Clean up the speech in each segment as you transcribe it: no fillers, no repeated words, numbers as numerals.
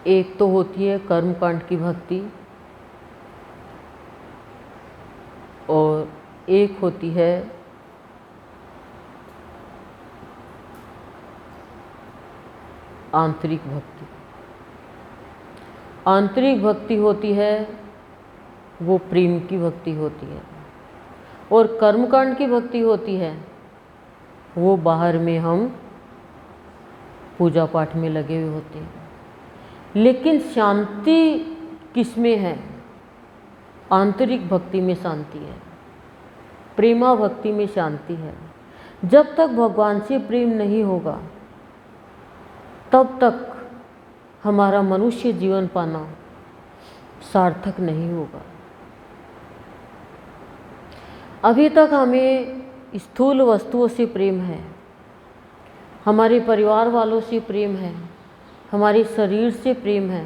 एक तो होती है कर्मकांड की भक्ति और एक होती है आंतरिक भक्ति। आंतरिक भक्ति होती है वो प्रेम की भक्ति होती है, और कर्मकांड की भक्ति होती है वो बाहर में हम पूजा पाठ में लगे हुए होते हैं। लेकिन शांति किस में है? आंतरिक भक्ति में शांति है, प्रेमा भक्ति में शांति है। जब तक भगवान से प्रेम नहीं होगा तब तक हमारा मनुष्य जीवन पाना सार्थक नहीं होगा। अभी तक हमें स्थूल वस्तुओं से प्रेम है, हमारे परिवार वालों से प्रेम है, हमारे शरीर से प्रेम है,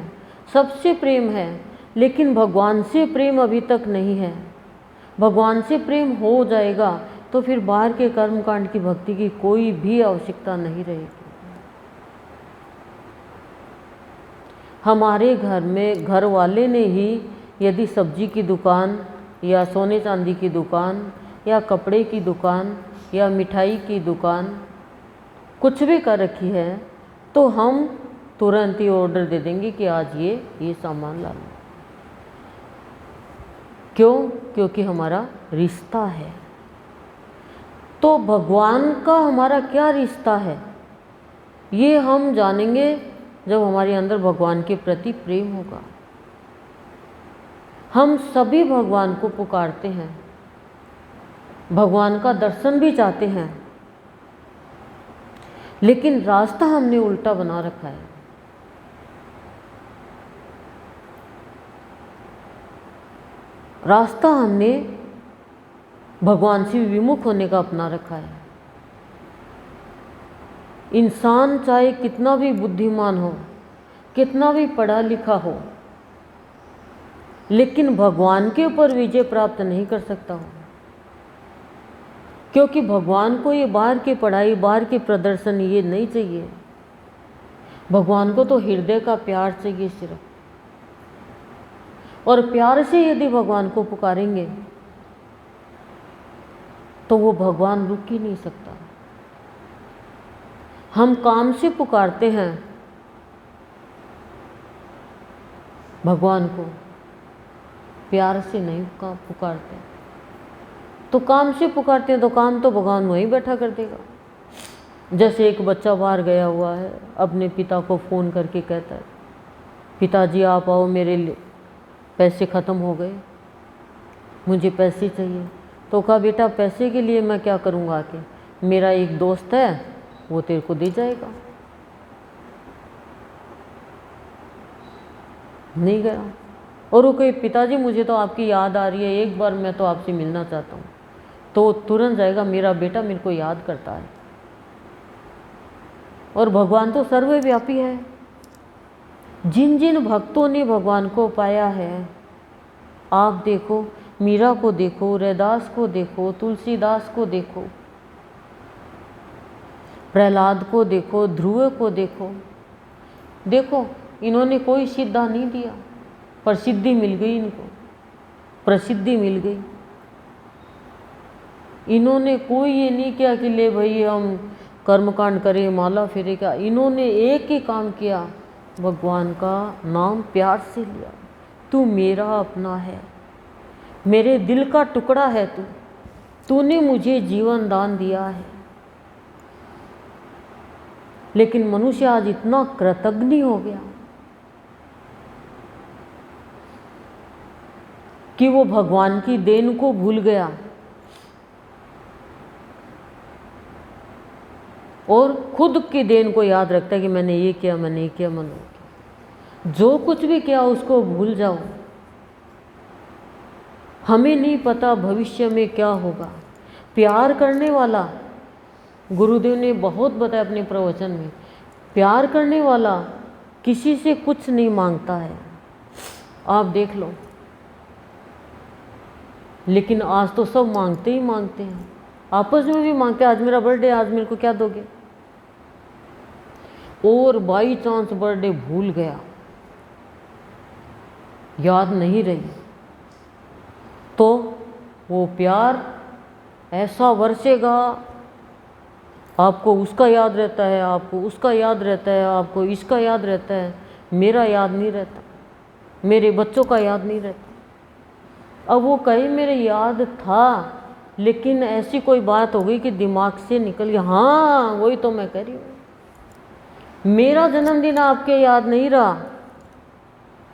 सबसे प्रेम है, लेकिन भगवान से प्रेम अभी तक नहीं है। भगवान से प्रेम हो जाएगा तो फिर बाहर के कर्मकांड की भक्ति की कोई भी आवश्यकता नहीं रहेगी। हमारे घर में घर वाले ने ही यदि सब्जी की दुकान या सोने चांदी की दुकान या कपड़े की दुकान या मिठाई की दुकान कुछ भी कर रखी है तो हम तुरंत ही ऑर्डर दे देंगे कि आज ये सामान ला लो। क्यों? क्योंकि हमारा रिश्ता है। तो भगवान का हमारा क्या रिश्ता है ये हम जानेंगे जब हमारे अंदर भगवान के प्रति प्रेम होगा। हम सभी भगवान को पुकारते हैं, भगवान का दर्शन भी चाहते हैं, लेकिन रास्ता हमने उल्टा बना रखा है। रास्ता हमने भगवान से विमुख होने का अपना रखा है। इंसान चाहे कितना भी बुद्धिमान हो, कितना भी पढ़ा लिखा हो, लेकिन भगवान के ऊपर विजय प्राप्त नहीं कर सकता हो, क्योंकि भगवान को ये बाहर की पढ़ाई, बाहर के प्रदर्शन ये नहीं चाहिए। भगवान को तो हृदय का प्यार चाहिए सिर्फ, और प्यार से यदि भगवान को पुकारेंगे तो वो भगवान रुक ही नहीं सकता। हम काम से पुकारते हैं भगवान को, प्यार से नहीं पुकारते। तो काम से पुकारते हैं तो काम तो भगवान वहीं बैठा कर देगा। जैसे एक बच्चा बाहर गया हुआ है, अपने पिता को फ़ोन करके कहता है, पिताजी आप आओ, मेरे लिए पैसे ख़त्म हो गए, मुझे पैसे चाहिए। तो कहा बेटा पैसे के लिए मैं क्या करूँगा, आके मेरा एक दोस्त है वो तेरे को दे जाएगा। नहीं गया, और वो कहे पिताजी मुझे तो आपकी याद आ रही है, एक बार मैं तो आपसे मिलना चाहता हूँ। तो तुरंत जाएगा, मेरा बेटा मेरे को याद करता है। और भगवान तो सर्वव्यापी है। जिन जिन भक्तों ने भगवान को पाया है, आप देखो, मीरा को देखो, रैदास को देखो, तुलसीदास को देखो, प्रहलाद को देखो, ध्रुव को देखो, देखो इन्होंने कोई सिद्धा नहीं दिया, प्रसिद्धि मिल गई, इनको प्रसिद्धि मिल गई। इन्होंने कोई ये नहीं किया कि ले भाई हम कर्मकांड करें, माला फेरे का। इन्होंने एक ही काम किया, भगवान का नाम प्यार से लिया। तू मेरा अपना है, मेरे दिल का टुकड़ा है तू, तूने मुझे जीवन दान दिया है। लेकिन मनुष्य आज इतना कृतज्ञ हो गया कि वो भगवान की देन को भूल गया और खुद की देन को याद रखता है कि मैंने ये किया, मैंने ये किया, मैंने किया। जो कुछ भी किया उसको भूल जाओ। हमें नहीं पता भविष्य में क्या होगा। प्यार करने वाला, गुरुदेव ने बहुत बताया अपने प्रवचन में, प्यार करने वाला किसी से कुछ नहीं मांगता है। आप देख लो, लेकिन आज तो सब मांगते ही मांगते हैं, आपस में भी मांगते हैं। आज मेरा बर्थडे, आज मेरे को क्या दोगे? और बाई चांस बर्थडे भूल गया याद नहीं रही तो वो प्यार ऐसा बरसेगा, आपको उसका याद रहता है, आपको उसका याद रहता है, आपको इसका याद रहता है, मेरा याद नहीं रहता, मेरे बच्चों का याद नहीं रहता। अब वो कहीं मेरे याद था, लेकिन ऐसी कोई बात हो गई कि दिमाग से निकल गया। हाँ, वही तो मैं कह रही हूँ, मेरा जन्मदिन आपके याद नहीं रहा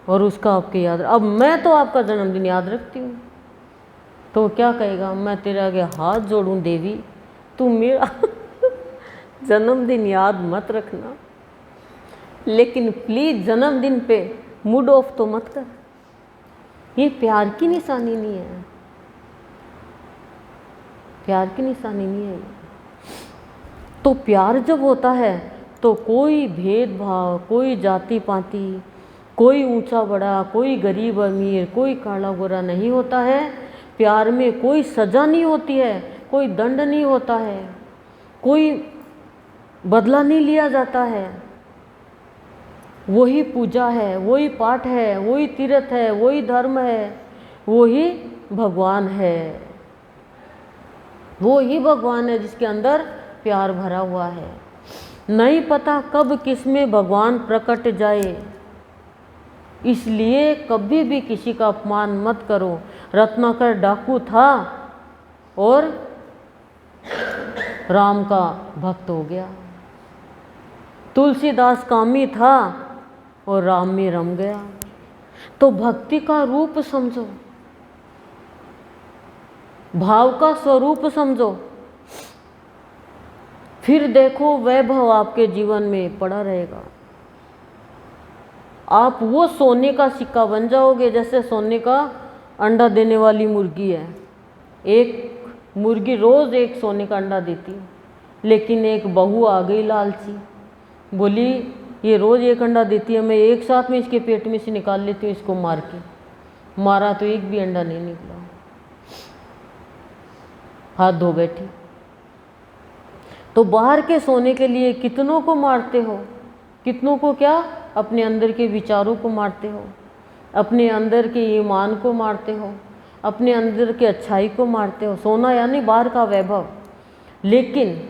और उसका आपके याद रहा। अब मैं तो आपका जन्मदिन याद रखती हूँ, तो क्या कहेगा, मैं तेरे आगे हाथ जोड़ूं देवी, तू मेरा जन्मदिन याद मत रखना, लेकिन प्लीज़ जन्मदिन पे मूड ऑफ तो मत कर। ये प्यार की निशानी नहीं है, प्यार की निशानी नहीं है। तो प्यार जब होता है तो कोई भेदभाव, कोई जाति पाति, कोई ऊंचा बड़ा, कोई गरीब अमीर, कोई काला गोरा नहीं होता है। प्यार में कोई सज़ा नहीं होती है, कोई दंड नहीं होता है, कोई बदला नहीं लिया जाता है। वही पूजा है, वही पाठ है, वही तीर्थ है, वही धर्म है, वही भगवान है, वो ही भगवान है जिसके अंदर प्यार भरा हुआ है। नहीं पता कब किस में भगवान प्रकट जाए, इसलिए कभी भी किसी का अपमान मत करो। रत्नाकर डाकू था और राम का भक्त हो गया, तुलसीदास कामी था और राम में रम गया। तो भक्ति का रूप समझो, भाव का स्वरूप समझो, फिर देखो वैभव आपके जीवन में पड़ा रहेगा। आप वो सोने का सिक्का बन जाओगे, जैसे सोने का अंडा देने वाली मुर्गी है। एक मुर्गी रोज़ एक सोने का अंडा देती है, लेकिन एक बहू आ गई लालची, बोली ये रोज़ एक अंडा देती है, मैं एक साथ में इसके पेट में से निकाल लेती हूँ इसको मार के। मारा तो एक भी अंडा नहीं निकला, हाथ धो बैठी। तो बाहर के सोने के लिए कितनों को मारते हो, कितनों को क्या, अपने अंदर के विचारों को मारते हो, अपने अंदर के ईमान को मारते हो, अपने अंदर के अच्छाई को मारते हो। सोना यानी बाहर का वैभव। लेकिन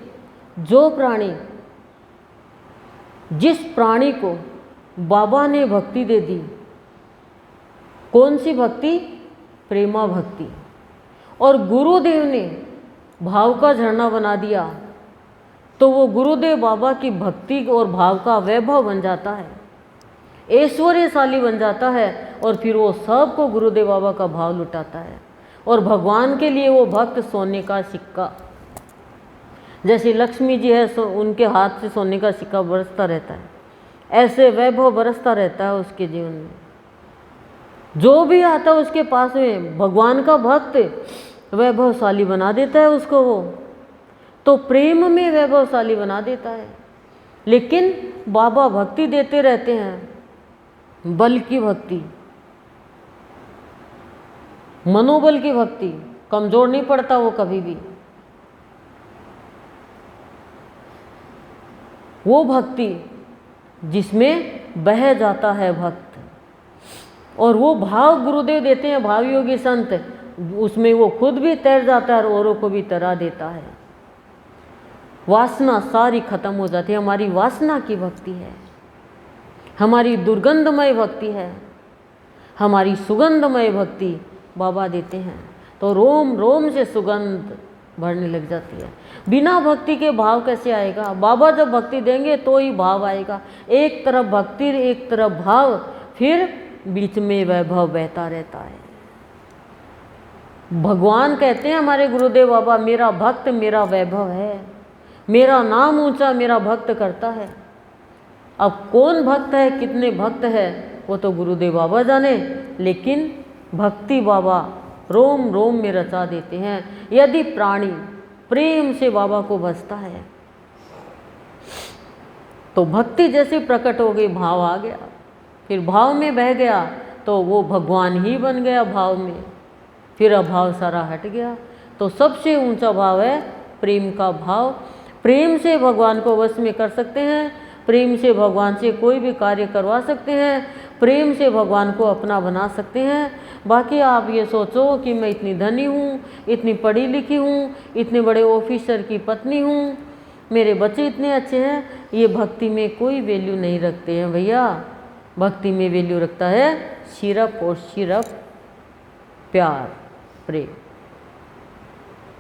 जो प्राणी, जिस प्राणी को बाबा ने भक्ति दे दी, कौन सी भक्ति, प्रेमा भक्ति, और गुरुदेव ने भाव का झरना बना दिया, तो वो गुरुदेव बाबा की भक्ति और भाव का वैभव बन जाता है, ऐश्वर्यशाली बन जाता है, और फिर वो सबको गुरुदेव बाबा का भाव लुटाता है। और भगवान के लिए वो भक्त सोने का सिक्का, जैसे लक्ष्मी जी है, उनके हाथ से सोने का सिक्का बरसता रहता है, ऐसे वैभव बरसता रहता है उसके जीवन में। जो भी आता है उसके पास में भगवान का भक्त वैभवशाली बना देता है उसको, वो तो प्रेम में वैभवशाली बना देता है। लेकिन बाबा भक्ति देते रहते हैं, बल की भक्ति, मनोबल की भक्ति, कमजोर नहीं पड़ता वो कभी भी। वो भक्ति जिसमें बह जाता है भक्त, और वो भाव गुरुदेव देते हैं, भाव योगी संत, उसमें वो खुद भी तैर जाता है और औरों को भी तैरा देता है। वासना सारी खत्म हो जाती है। हमारी वासना की भक्ति है, हमारी दुर्गंधमय भक्ति है, हमारी सुगंधमय भक्ति बाबा देते हैं, तो रोम रोम से सुगंध भरने लग जाती है। बिना भक्ति के भाव कैसे आएगा? बाबा जब भक्ति देंगे तो ही भाव आएगा। एक तरफ भक्ति, एक तरफ भाव, फिर बीच में वैभव बहता रहता है। भगवान कहते हैं हमारे गुरुदेव बाबा, मेरा भक्त मेरा वैभव है, मेरा नाम ऊंचा मेरा भक्त करता है। अब कौन भक्त है, कितने भक्त है, वो तो गुरुदेव बाबा जाने, लेकिन भक्ति बाबा रोम रोम में रचा देते हैं। यदि प्राणी प्रेम से बाबा को भजता है तो भक्ति जैसे प्रकट हो गई, भाव आ गया, फिर भाव में बह गया तो वो भगवान ही बन गया भाव में, फिर अभाव सारा हट गया। तो सबसे ऊंचा भाव है प्रेम का भाव। प्रेम से भगवान को वश में कर सकते हैं, प्रेम से भगवान से कोई भी कार्य करवा सकते हैं, प्रेम से भगवान को अपना बना सकते हैं। बाकी आप ये सोचो कि मैं इतनी धनी हूँ, इतनी पढ़ी लिखी हूँ, इतने बड़े ऑफिसर की पत्नी हूँ, मेरे बच्चे इतने अच्छे हैं, ये भक्ति में कोई वैल्यू नहीं रखते हैं भैया। भक्ति में वैल्यू रखता है सिर्फ और सिर्फ प्यार, प्रेम,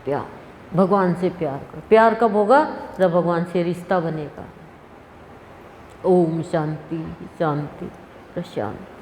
प्यार, भगवान से प्यार करो। प्यार कब होगा? जब भगवान से रिश्ता बनेगा। ओम शांति शांति प्रशांति।